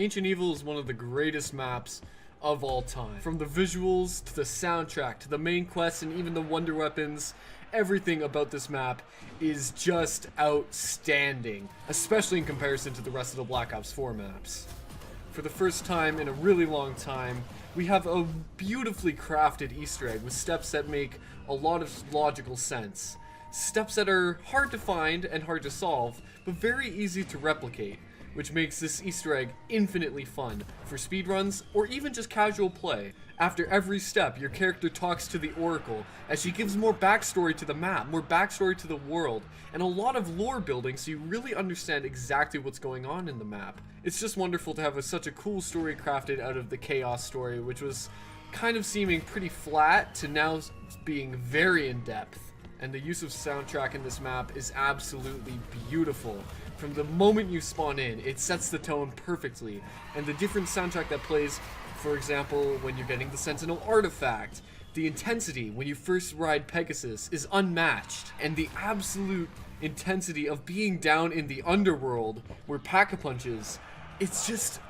Ancient Evil is one of the greatest maps of all time. From the visuals, to the soundtrack, to the main quests, and even the wonder weapons, everything about this map is just outstanding, especially in comparison to the rest of the Black Ops 4 maps. For the first time in a really long time, we have a beautifully crafted Easter egg with steps that make a lot of logical sense. Steps that are hard to find and hard to solve, but very easy to replicate, which makes this Easter egg infinitely fun for speedruns or even just casual play. After every step, your character talks to the Oracle as she gives more backstory to the map, more backstory to the world, and a lot of lore building so you really understand exactly what's going on in the map. It's just wonderful to have such a cool story crafted out of the Chaos story, which was kind of seeming pretty flat to now being very in-depth. And the use of soundtrack in this map is absolutely beautiful. From the moment you spawn in, it sets the tone perfectly. And the different soundtrack that plays, for example, when you're getting the Sentinel artifact, the intensity when you first ride Pegasus is unmatched. And the absolute intensity of being down in the underworld where Pack-a-Punch is, it's just,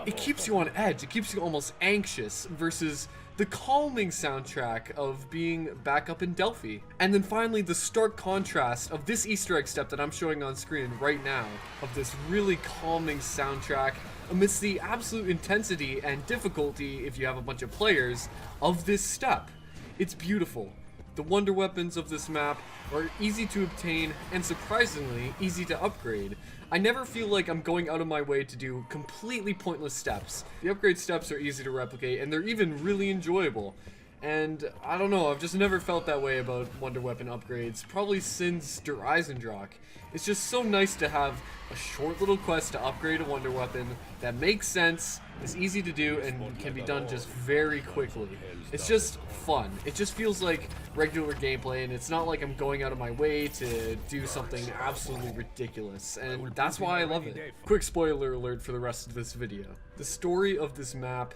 it keeps you on edge. It keeps you almost anxious versus the calming soundtrack of being back up in Delphi. And then finally, the stark contrast of this Easter egg step that I'm showing on screen right now, of this really calming soundtrack amidst the absolute intensity and difficulty, if you have a bunch of players, of this step. It's beautiful. The wonder weapons of this map are easy to obtain and surprisingly easy to upgrade. I never feel like I'm going out of my way to do completely pointless steps. The upgrade steps are easy to replicate and they're even really enjoyable. And I don't know, I've just never felt that way about wonder weapon upgrades, probably since Der Eisendrache. It's just so nice to have a short little quest to upgrade a wonder weapon that makes sense, is easy to do, and can be done just very quickly. It's just fun. It just feels like regular gameplay, and it's not like I'm going out of my way to do something absolutely ridiculous, and that's why I love it. Quick spoiler alert for the rest of this video. The story of this map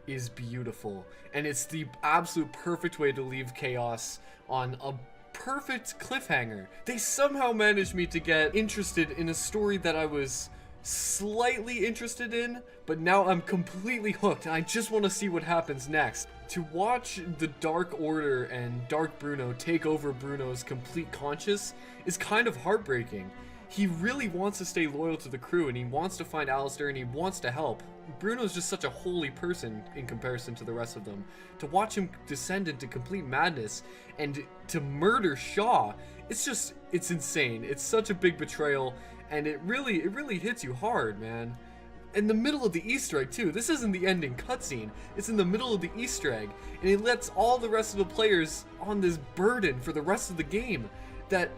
is beautiful, and it's the absolute perfect way to leave Chaos on a perfect cliffhanger. They somehow managed me to get interested in a story that I was slightly interested in, but now I'm completely hooked and I just want to see what happens next. To watch the Dark Order and Dark Bruno take over Bruno's complete conscience is kind of heartbreaking. He really wants to stay loyal to the crew and he wants to find Alistair and he wants to help. Bruno's just such a holy person in comparison to the rest of them. To watch him descend into complete madness and to murder Shaw, it's insane. It's such a big betrayal and it really hits you hard, man. In the middle of the Easter egg too. This isn't the ending cutscene. It's in the middle of the Easter egg and it lets all the rest of the players on this burden for the rest of the game that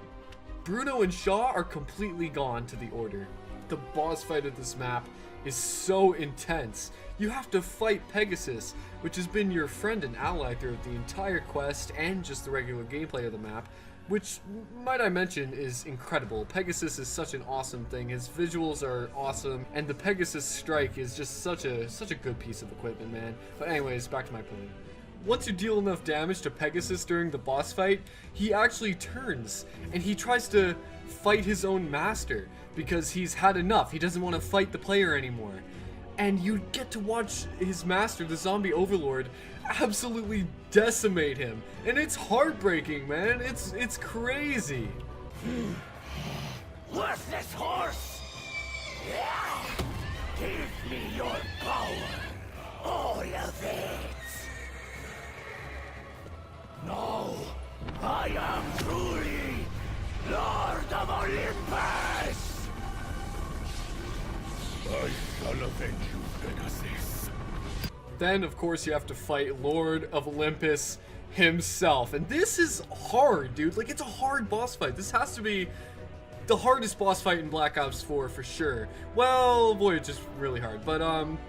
Bruno and Shaw are completely gone to the Order. The boss fight of this map is so intense. You have to fight Pegasus, which has been your friend and ally throughout the entire quest and just the regular gameplay of the map, which, might I mention, is incredible. Pegasus is such an awesome thing. His visuals are awesome, and the Pegasus strike is just such a good piece of equipment, man. But anyways, back to my point. Once you deal enough damage to Pegasus during the boss fight, he actually turns, and he tries to fight his own master, because he's had enough. He doesn't want to fight the player anymore. And you get to watch his master, the zombie overlord, absolutely decimate him. And it's heartbreaking, man. It's crazy. Worthless horse! Give me your power. All of it. No, I am truly Lord of Olympus! I shall avenge you, Pegasus. Then, of course, you have to fight Lord of Olympus himself. And this is hard, dude. Like, it's a hard boss fight. This has to be the hardest boss fight in Black Ops 4 for sure. Well, Voyage is really hard, but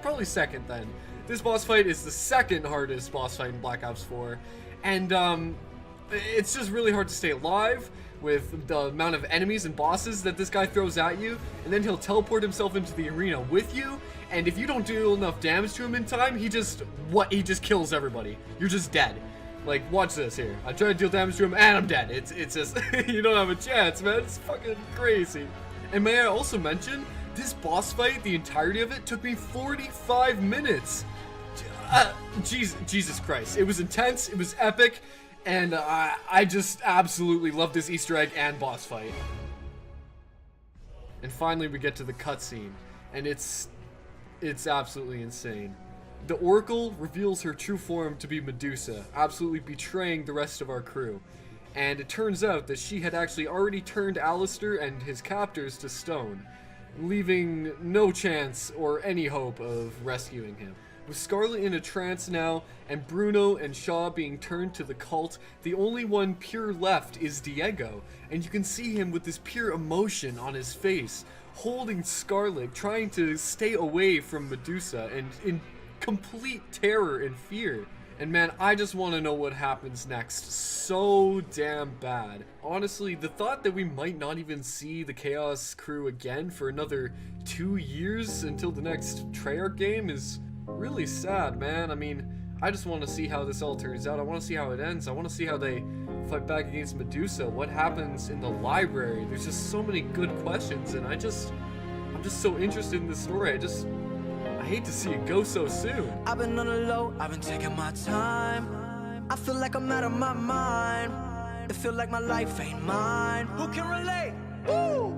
probably second then. This boss fight is the second hardest boss fight in Black Ops 4. And it's just really hard to stay alive with the amount of enemies and bosses that this guy throws at you, and then he'll teleport himself into the arena with you, and if you don't do enough damage to him in time, he just kills everybody. You're just dead. Like, watch this here. I try to deal damage to him, and I'm dead. It's just, you don't have a chance, man. It's fucking crazy. And may I also mention, This boss fight, the entirety of it, took me 45 minutes. Jesus Christ. It was intense, it was epic, and I just absolutely love this Easter egg and boss fight. And finally we get to the cutscene, and it's absolutely insane. The Oracle reveals her true form to be Medusa, absolutely betraying the rest of our crew. And it turns out that she had actually already turned Alistair and his captors to stone, leaving no chance or any hope of rescuing him. With Scarlet in a trance now, and Bruno and Shaw being turned to the cult, the only one pure left is Diego, and you can see him with this pure emotion on his face, holding Scarlet, trying to stay away from Medusa, and in complete terror and fear. And man, I just want to know what happens next so damn bad. Honestly, the thought that we might not even see the Chaos crew again for another 2 years until the next Treyarch game is really sad, man. I mean, I just want to see how this all turns out. I want to see how it ends. I want to see how they fight back against Medusa. What happens in the library? There's just so many good questions, and I'm just so interested in this story. I hate to see it go so soon. I've been on the low, I've been taking my time. I feel like I'm out of my mind. It feel like my life ain't mine. Who can relate? Woo!